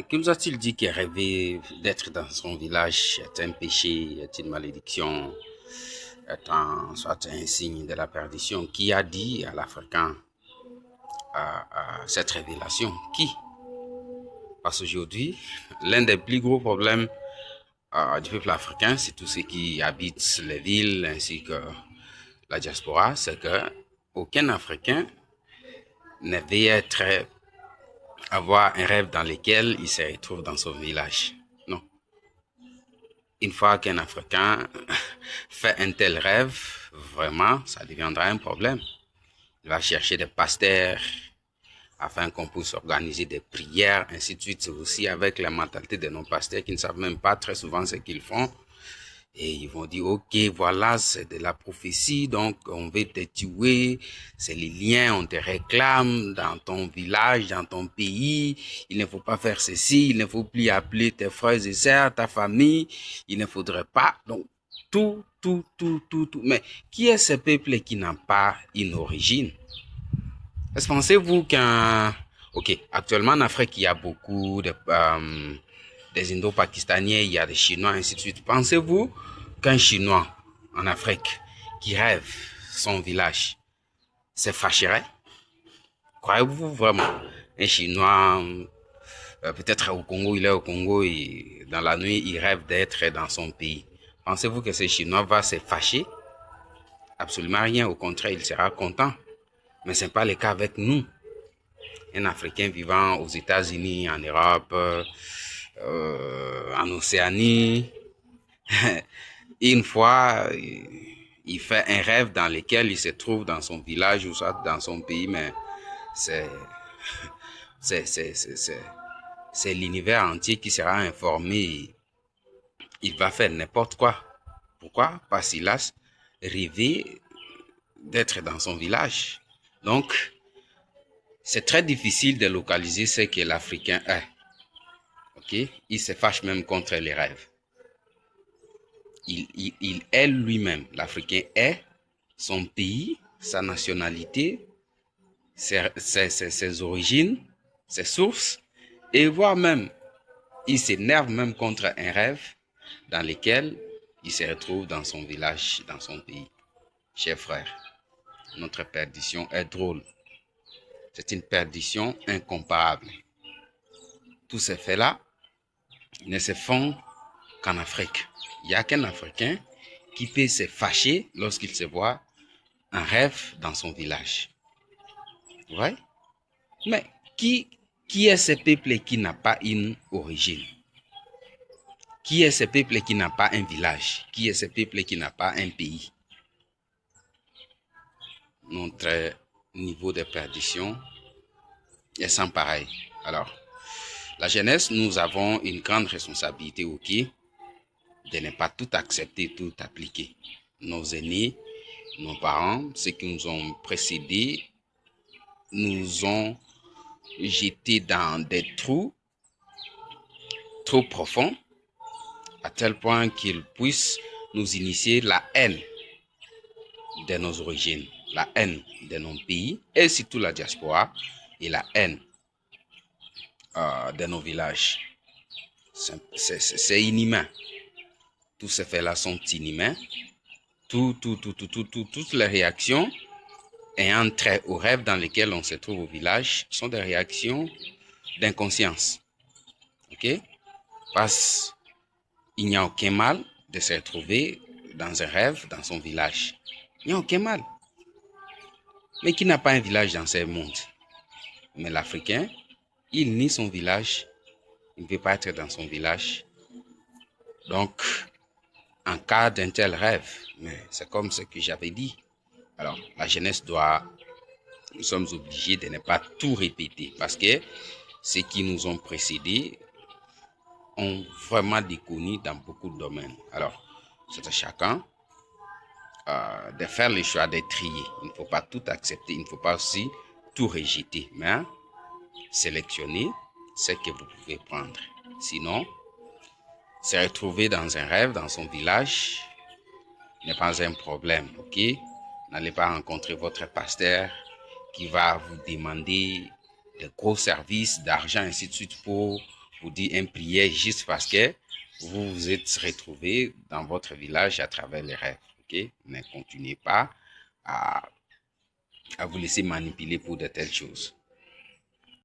Que nous a-t-il dit que rêver d'être dans son village est un péché, est une malédiction, est soit un signe de la perdition? Qui a dit à l'Africain cette révélation? Qui? Parce qu'aujourd'hui, l'un des plus gros problèmes du peuple africain, c'est tous ceux qui habitent les villes ainsi que la diaspora, c'est que aucun Africain ne veut avoir un rêve dans lequel il se retrouve dans son village. Non. Une fois qu'un Africain fait un tel rêve, vraiment, ça deviendra un problème. Il va chercher des pasteurs afin qu'on puisse organiser des prières, ainsi de suite. C'est aussi avec la mentalité de nos pasteurs qui ne savent même pas très souvent ce qu'ils font. Et ils vont dire, ok, voilà, c'est de la prophétie, donc on veut te tuer, c'est les liens, on te réclame dans ton village, dans ton pays, il ne faut pas faire ceci, il ne faut plus appeler tes frères et sœurs, ta famille, il ne faudrait pas, donc tout. Mais qui est ce peuple qui n'a pas une origine? Est-ce que pensez-vous ok, actuellement en Afrique, il y a beaucoup des Indo-Pakistaniens, il y a des Chinois, ainsi de suite. Pensez-vous qu'un Chinois en Afrique qui rêve son village se fâcherait? Croyez-vous vraiment? Un Chinois, peut-être au Congo, il est au Congo et dans la nuit, il rêve d'être dans son pays. Pensez-vous que ce Chinois va se fâcher? Absolument rien, au contraire, il sera content. Mais ce n'est pas le cas avec nous. Un Africain vivant aux États-Unis, en Europe, en Océanie, une fois, il fait un rêve dans lequel il se trouve dans son village ou soit dans son pays, mais c'est, c'est l'univers entier qui sera informé. Il va faire n'importe quoi. Pourquoi? Parce qu'il a rêvé d'être dans son village. Donc, c'est très difficile de localiser ce que l'Africain est. Ok? Il se fâche même contre les rêves. Il est lui-même. L'Africain est son pays, sa nationalité, ses origines, ses sources, et voire même, il s'énerve même contre un rêve dans lequel il se retrouve dans son village, dans son pays. Chers frères, notre perdition est drôle. C'est une perdition incomparable. Tous ces faits-là ne se font qu'en Afrique. Il n'y a qu'un Africain qui peut se fâcher lorsqu'il se voit un rêve dans son village. Ouais? Mais qui est ce peuple qui n'a pas une origine? Qui est ce peuple qui n'a pas un village? Qui est ce peuple qui n'a pas un pays? Notre niveau de perdition est sans pareil. Alors, la jeunesse, nous avons une grande responsabilité, ok, de ne pas tout accepter, tout appliquer. Nos aînés, nos parents, ceux qui nous ont précédés, nous ont jetés dans des trous trop profonds, à tel point qu'ils puissent nous initier la haine de nos origines, la haine de nos pays et surtout la diaspora et la haine de nos villages. C'est inhumain. Tous ces faits-là sont inhumains. Toutes les réactions ayant trait aux rêves dans lesquels on se trouve au village sont des réactions d'inconscience. Ok? Parce qu'il n'y a aucun mal de se retrouver dans un rêve dans son village. Il n'y a aucun mal. Mais qui n'a pas un village dans ce monde? Mais l'Africain, il nie son village. Il ne veut pas être dans son village. Donc, en cas d'un tel rêve, mais c'est comme ce que j'avais dit. Alors, la jeunesse nous sommes obligés de ne pas tout répéter parce que ceux qui nous ont précédés ont vraiment déconnu dans beaucoup de domaines. Alors, c'est à chacun de faire le choix de trier. Il ne faut pas tout accepter, il ne faut pas aussi tout rejeter, mais sélectionner ce que vous pouvez prendre. Sinon, se retrouver dans un rêve, dans son village, n'est pas un problème, ok? N'allez pas rencontrer votre pasteur qui va vous demander de gros services, d'argent, ainsi de suite pour vous dire une prière juste parce que vous vous êtes retrouvé dans votre village à travers les rêves. Ok? Ne continuez pas à vous laisser manipuler pour de telles choses.